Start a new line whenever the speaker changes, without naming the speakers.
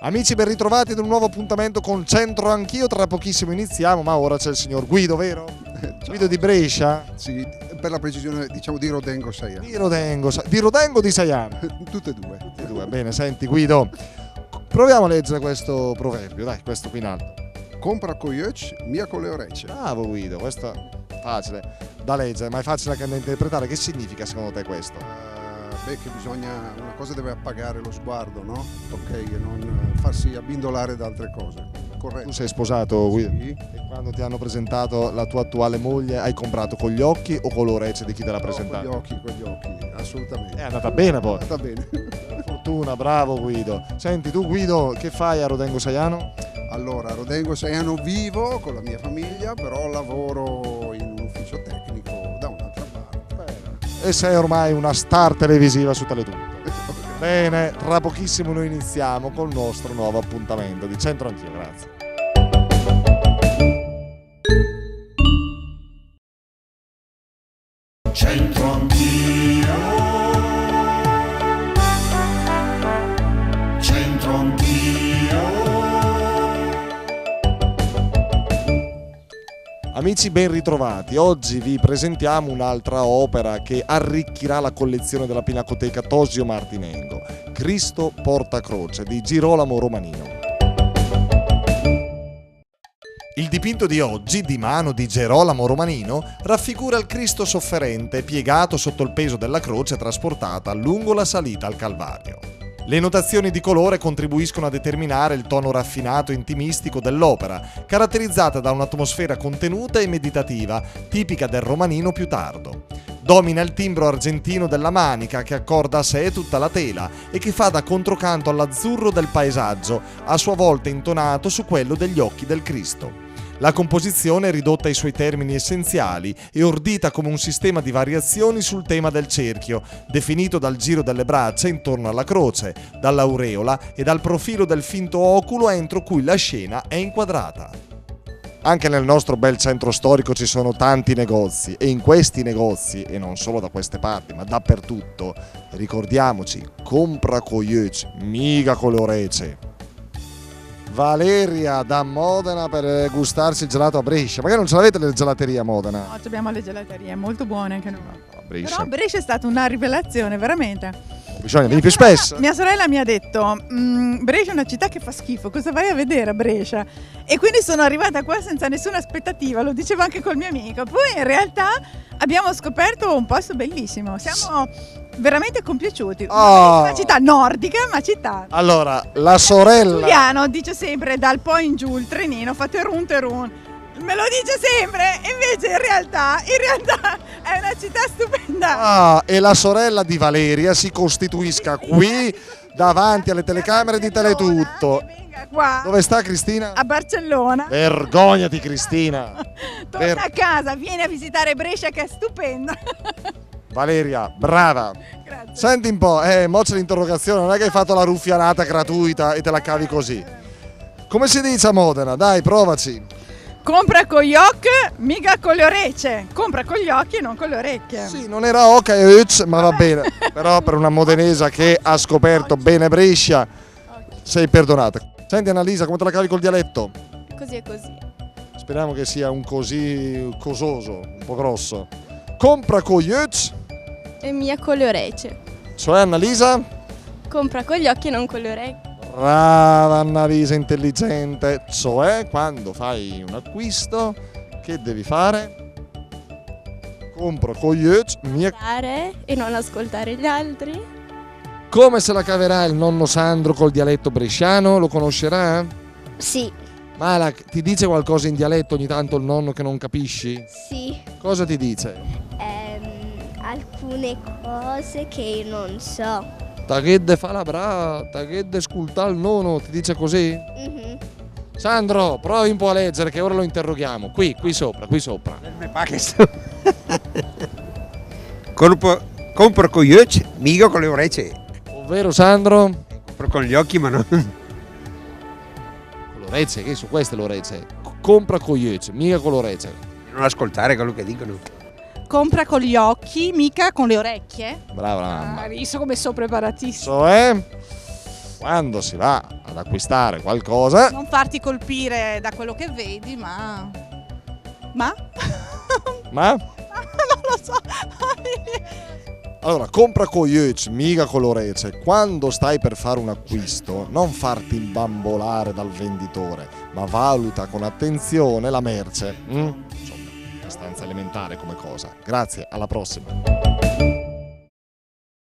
Amici, ben ritrovati ad un nuovo appuntamento con Centro Anch'io. Tra pochissimo iniziamo, ma ora c'è il signor Guido, vero? Guido di Brescia?
Sì, per la precisione diciamo di Rodengo Saiano.
Di Rodengo o di Saiano?
Tutte e due.
Tutti e due. Bene, senti Guido, proviamo a leggere questo proverbio, dai, questo qui in alto.
Compra con gli occhi, mia con le orecchie.
Bravo Guido, questo è facile da leggere, ma è facile anche da interpretare. Che significa secondo te questo?
Che una cosa deve appagare lo sguardo, no? Ok, e non farsi abbindolare da altre cose. Corretto.
Tu sei sposato, Guido?
Sì.
E quando ti hanno presentato la tua attuale moglie hai comprato con gli occhi o con l'orecchio di chi te l'ha presentato?
Con gli occhi, assolutamente.
È andata bene poi.
È andata bene.
Per fortuna, bravo Guido. Senti, tu Guido, che fai a Rodengo Saiano?
Allora, a Rodengo Saiano vivo con la mia famiglia, però lavoro in un ufficio tecnico da un'altra parte.
E sei ormai una star televisiva su Teletutto. Bene, tra pochissimo noi iniziamo col nostro nuovo appuntamento di Centro Anch'io, grazie.
Centro Anch'io, Centro Anch'io.
Amici, ben ritrovati. Oggi vi presentiamo un'altra opera che arricchirà la collezione della Pinacoteca Tosio Martinengo, Cristo porta croce di Girolamo Romanino. Il dipinto di oggi, di mano di Girolamo Romanino, raffigura il Cristo sofferente piegato sotto il peso della croce trasportata lungo la salita al Calvario. Le notazioni di colore contribuiscono a determinare il tono raffinato e intimistico dell'opera, caratterizzata da un'atmosfera contenuta e meditativa, tipica del romanino più tardo. Domina il timbro argentino della manica che accorda a sé tutta la tela e che fa da controcanto all'azzurro del paesaggio, a sua volta intonato su quello degli occhi del Cristo. La composizione è ridotta ai suoi termini essenziali e ordita come un sistema di variazioni sul tema del cerchio, definito dal giro delle braccia intorno alla croce, dall'aureola e dal profilo del finto oculo entro cui la scena è inquadrata. Anche nel nostro bel centro storico ci sono tanti negozi e in questi negozi, e non solo da queste parti ma dappertutto, ricordiamoci, compra con gli occhi, mica con le orecchie. Valeria da Modena per gustarsi il gelato a Brescia. Magari non ce l'avete le gelaterie a Modena?
No, abbiamo le gelaterie, molto buone anche noi.
A Brescia.
Però Brescia è stata una rivelazione, veramente.
Bisogna venire più spesso.
Mia sorella mi ha detto, Brescia è una città che fa schifo, cosa vai a vedere a Brescia? E quindi sono arrivata qua senza nessuna aspettativa, lo dicevo anche col mio amico. Poi in realtà abbiamo scoperto un posto bellissimo, siamo veramente compiaciuti. Una città nordica, ma città.
Allora, la sorella
Giuliano dice sempre dal po' in giù il trenino, fate run te run. Me lo dice sempre, invece in realtà è una città stupenda.
e la sorella di Valeria si costituisca qui davanti alle telecamere di Teletutto.
Venga qua.
Dove sta Cristina?
A Barcellona.
Vergognati Cristina.
Torna a casa, vieni a visitare Brescia che è stupenda.
Valeria, brava.
Grazie.
Senti un po', mo c'è l'interrogazione, non è che hai fatto la ruffianata gratuita e te la cavi così. Come si dice a Modena? Dai, provaci.
Compra con gli occhi, mica con le orecchie. Compra con gli occhi e non con le orecchie.
Sì, non era oca e uc, ma va bene. Però per una modenesa che ha scoperto bene Brescia, sei perdonata. Senti Annalisa, come te la cavi col dialetto?
Così e così.
Speriamo che sia un così cososo, un po' grosso. Compra con gli uc,
E mia con le orecchie.
cioè Annalisa?
Compra con gli occhi e non con le orecchie.
Brava Annalisa, intelligente. Cioè, quando fai un acquisto, che devi fare? Compro con gli uc, mia...
Dare e non ascoltare gli altri.
Come se la caverà il nonno Sandro col dialetto bresciano? Lo conoscerà?
Sì.
Malak, ti dice qualcosa in dialetto ogni tanto il nonno che non capisci?
Sì,
Cosa ti dice?
alcune cose che non so.
Taghedde fa la brava, taghedde sculta il nonno, ti dice così?
Mhm.
Sandro, provi un po' a leggere che ora lo interroghiamo. Qui sopra.
Me paga compro con gli occhi, mica con le orecchie.
Ovvero Sandro?
Compro con gli occhi, ma non.
Con l'orecchie, che su queste l'orecchie. Compra con gli occhi, mica con l'orecchie.
Non ascoltare quello che dicono.
Compra con gli occhi, mica con le orecchie.
Brava la mamma.
Hai visto come sono preparatissimo.
Cioè, quando si va ad acquistare qualcosa,
Non farti colpire da quello che vedi, ma... Ma?
ma
Non lo so.
allora compra con gli occhi, mica con le orecchie. Quando stai per fare un acquisto, non farti imbambolare dal venditore, ma valuta con attenzione la merce. Insomma, abbastanza elementare come cosa. Grazie, alla prossima.